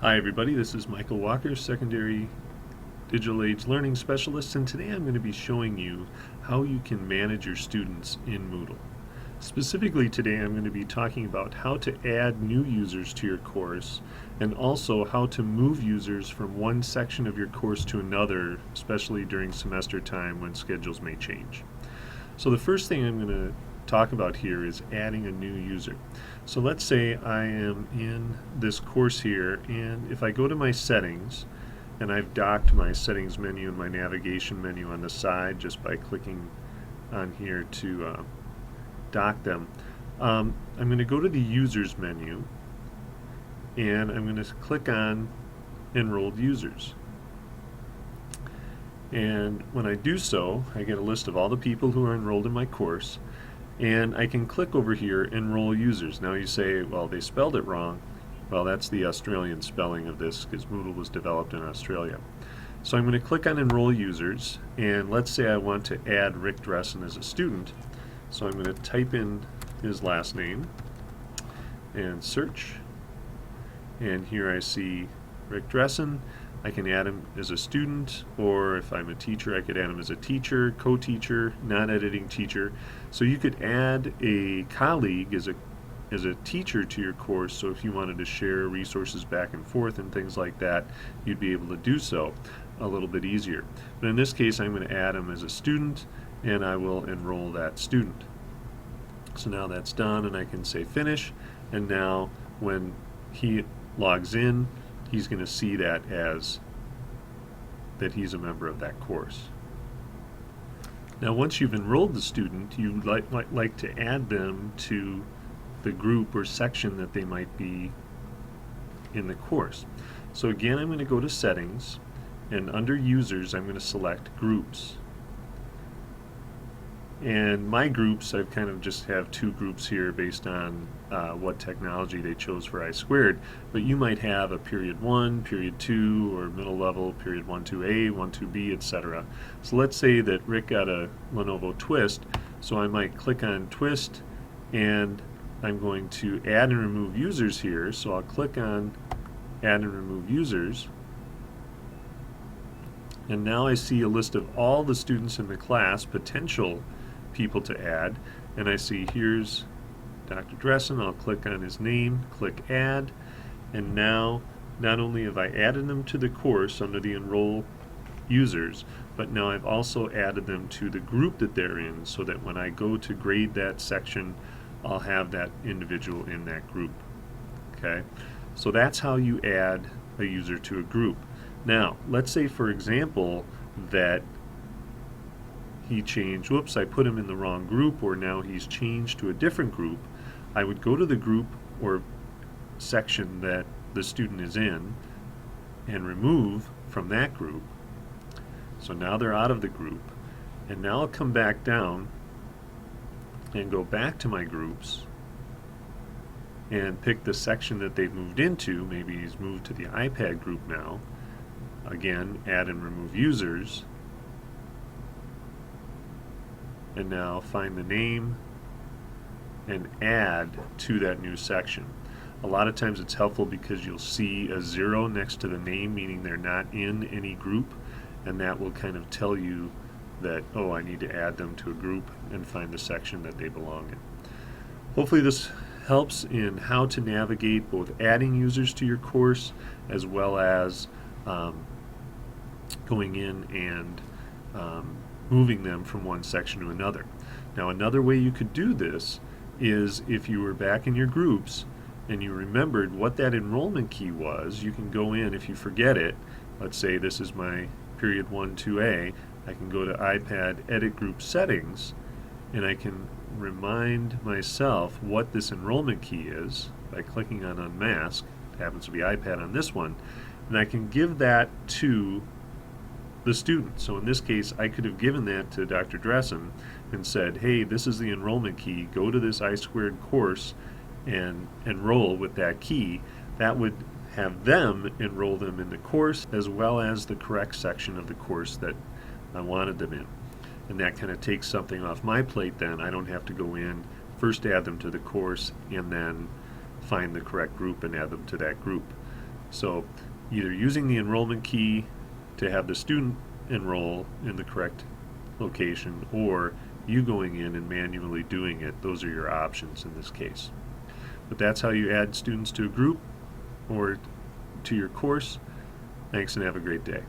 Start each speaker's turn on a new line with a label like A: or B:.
A: Hi everybody, this is Michael Walker, Secondary Digital Age Learning Specialist, and today I'm going to be showing you how you can manage your students in Moodle. Specifically today I'm going to be talking about how to add new users to your course and also how to move users from one section of your course to another, especially during semester time when schedules may change. So the first thing I'm going to talk about here is adding a new user. So let's say I am in this course here, and if I go to my settings, and I've docked my settings menu and my navigation menu on the side just by clicking on here to dock them, I'm going to go to the users menu and I'm going to click on enrolled users. And when I do so, I get a list of all the people who are enrolled in my course, and I can click over here, enroll users. Now you say, well, they spelled it wrong. Well, that's the Australian spelling of this because Moodle was developed in Australia. So I'm going to click on enroll users, and let's say I want to add Rick Dressen as a student. So I'm going to type in his last name and search, and here I see Rick Dressen. I can add him as a student, or if I'm a teacher, I could add him as a teacher, co-teacher, non-editing teacher. So you could add a colleague as a teacher to your course, so if you wanted to share resources back and forth and things like that, you'd be able to do so a little bit easier. But in this case, I'm going to add him as a student, and I will enroll that student. So now that's done, and I can say finish, and now when he logs in, he's going to see that as that he's a member of that course. Now once you've enrolled the student, you'd like to add them to the group or section that they might be in the course. So again, I'm going to go to settings, and under users I'm going to select groups. And my groups, I've kind of just have two groups here based on what technology they chose for I², but you might have a period 1, period 2, or middle level, period 1, 2A, 1, 2B, etc. So let's say that Rick got a Lenovo Twist, so I might click on Twist, and I'm going to add and remove users here, so I'll click on add and remove users, and now I see a list of all the students in the class, potential people to add, and I see here's Dr. Dressen. I'll click on his name, click add, and now not only have I added them to the course under the enroll users, but now I've also added them to the group that they're in, so that when I go to grade that section, I'll have that individual in that group. Okay, so that's how you add a user to a group. Now let's say, for example, that he changed, whoops, I put him in the wrong group, or now he's changed to a different group. I would go to the group or section that the student is in and remove from that group. So now they're out of the group, and now I'll come back down and go back to my groups and pick the section that they've moved into. Maybe he's moved to the iPad group now. Again, add and remove users, and now find the name and add to that new section. A lot of times it's helpful because you'll see a 0 next to the name, meaning they're not in any group, and that will kind of tell you that, oh, I need to add them to a group and find the section that they belong in. Hopefully this helps in how to navigate both adding users to your course as well as going in and moving them from one section to another. Now another way you could do this is if you were back in your groups and you remembered what that enrollment key was, you can go in, if you forget it, let's say this is my period 1, 2A, I can go to iPad Edit Group Settings, and I can remind myself what this enrollment key is by clicking on Unmask. It happens to be iPad on this one, and I can give that to the student. So in this case, I could have given that to Dr. Dressen and said, hey, this is the enrollment key, go to this I² course and enroll with that key. That would have them enroll them in the course as well as the correct section of the course that I wanted them in. And that kind of takes something off my plate then. I don't have to go in, first add them to the course, and then find the correct group and add them to that group. So either using the enrollment key to have the student enroll in the correct location, or you going in and manually doing it. Those are your options in this case. But that's how you add students to a group or to your course. Thanks and have a great day.